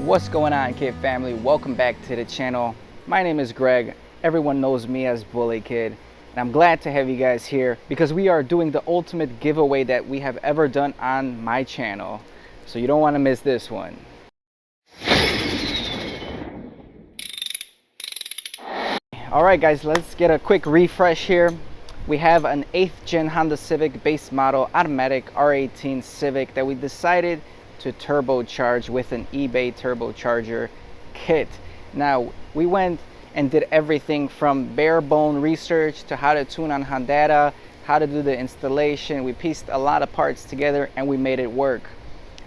What's going on, Kid family? Welcome back to the channel. My name is Greg. Everyone knows me as Bully Kid, and I'm glad to have you guys here because we are doing the ultimate giveaway that we have ever done on my channel. So you don't want to miss this one. Alright guys, let's get a quick refresh here. We have an 8th gen Honda Civic base model automatic R18 Civic that we decided to turbocharge with an eBay turbocharger kit. Now we went and did everything from bare bone research to how to tune on Honda, how to do the installation. We pieced a lot of parts together and we made it work,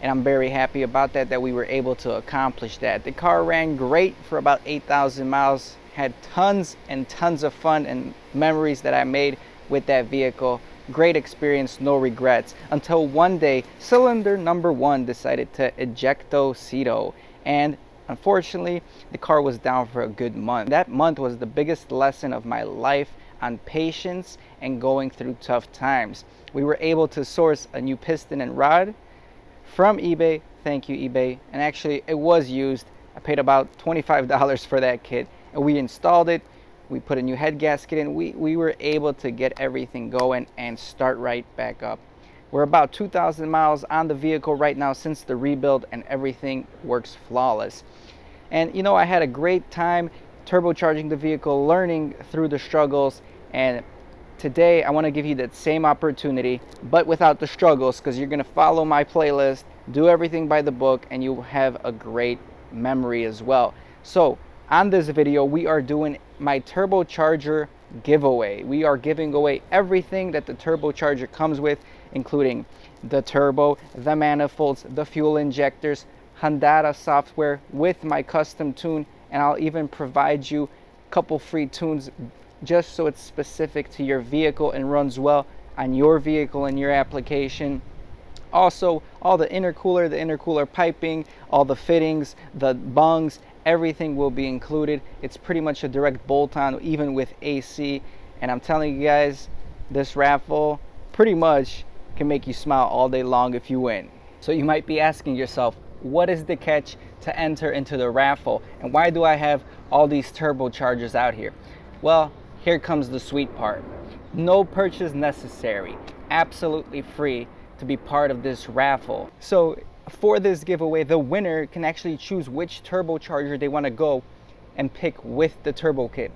and I'm very happy about that we were able to accomplish that. The car ran great for about 8,000 miles, had tons and tons of fun and memories that I made with that vehicle. Great experience, no regrets, until one day cylinder number 1 decided to ejecto-cedo, and unfortunately the car was down for a good month. That month was the biggest lesson of my life on patience and going through tough times. We were able to source a new piston and rod from eBay. Thank you, eBay. And actually it was used. I paid about $25 for that kit, and we installed it. We put a new head gasket in. We were able to get everything going and start right back up. We're about 2,000 miles on the vehicle right now since the rebuild, and everything works flawless. And you know, I had a great time turbocharging the vehicle, learning through the struggles, and today I want to give you that same opportunity, but without the struggles, because you're going to follow my playlist, do everything by the book, and you have a great memory as well. So on this video, we are doing my turbocharger giveaway. We are giving away everything that the turbocharger comes with, including the turbo, the manifolds, the fuel injectors, Honda software with my custom tune, and I'll even provide you a couple free tunes just so it's specific to your vehicle and runs well on your vehicle and your application. Also, all the intercooler piping, all the fittings, the bungs, everything will be included. It's pretty much a direct bolt-on, even with AC. And I'm telling you guys, this raffle pretty much can make you smile all day long if you win. So you might be asking yourself, what is the catch to enter into the raffle? And why do I have all these turbochargers out here? Well, here comes the sweet part. No purchase necessary. Absolutely free to be part of this raffle. So for this giveaway, the winner can actually choose which turbocharger they want to go and pick with the turbo kit.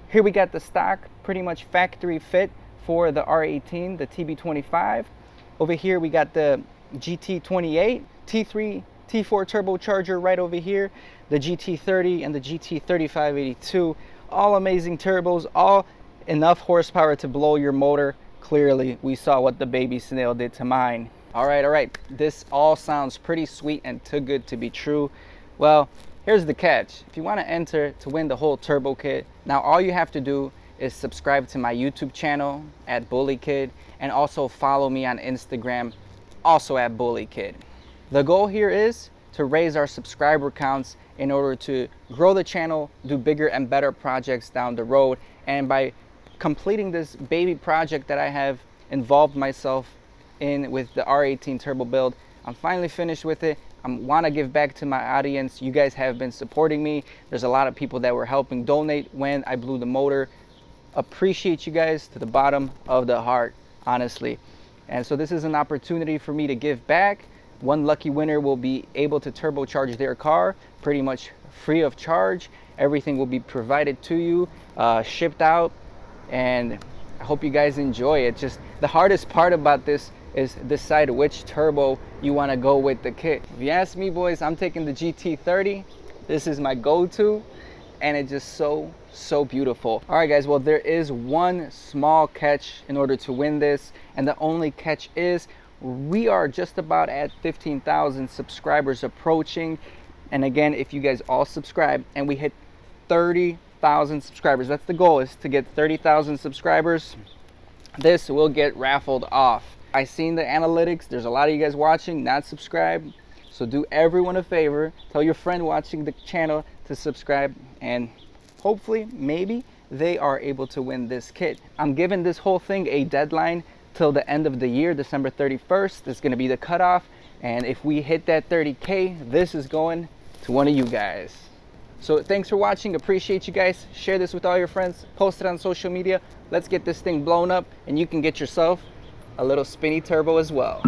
Here we got the stock, pretty much factory fit for the R18, the TB25. Over here we got the GT28, T3, T4 turbocharger right over here, the GT30 and the GT3582. All amazing turbos, all enough horsepower to blow your motor. Clearly, we saw what the baby snail did to mine. All right, this all sounds pretty sweet and too good to be true. Well, here's the catch. If you want to enter to win the whole turbo kit, now all you have to do is subscribe to my YouTube channel at Bully Kid, and also follow me on Instagram, also at Bully Kid. The goal here is to raise our subscriber counts in order to grow the channel, do bigger and better projects down the road, and by completing this baby project that I have involved myself in with the R18 turbo build, I'm finally finished with it. I want to give back to my audience. You guys have been supporting me. There's a lot of people that were helping donate when I blew the motor. Appreciate you guys to the bottom of the heart, honestly. And so this is an opportunity for me to give back. One lucky winner will be able to turbocharge their car pretty much free of charge. Everything will be provided to you, shipped out, and I hope you guys enjoy it. Just the hardest part about this is decide which turbo you want to go with the kit. If you ask me, boys, I'm taking the GT30. This is my go-to, and it's just so beautiful. All right, guys, well, there is one small catch in order to win this, and the only catch is we are just about at 15,000 subscribers approaching. And again, if you guys all subscribe and we hit 30,000 subscribers, that's the goal, is to get 30,000 subscribers, this will get raffled off. I seen the analytics. There's a lot of you guys watching not subscribed, so do everyone a favor, tell your friend watching the channel to subscribe, and hopefully maybe they are able to win this kit. I'm giving this whole thing a deadline till the end of the year, December 31st. It's going to be the cutoff, And if we hit that 30K, this is going to one of you guys. So thanks for watching. Appreciate you guys. Share this with all your friends. Post it on social media. Let's get this thing blown up, and you can get yourself a little spinny turbo as well.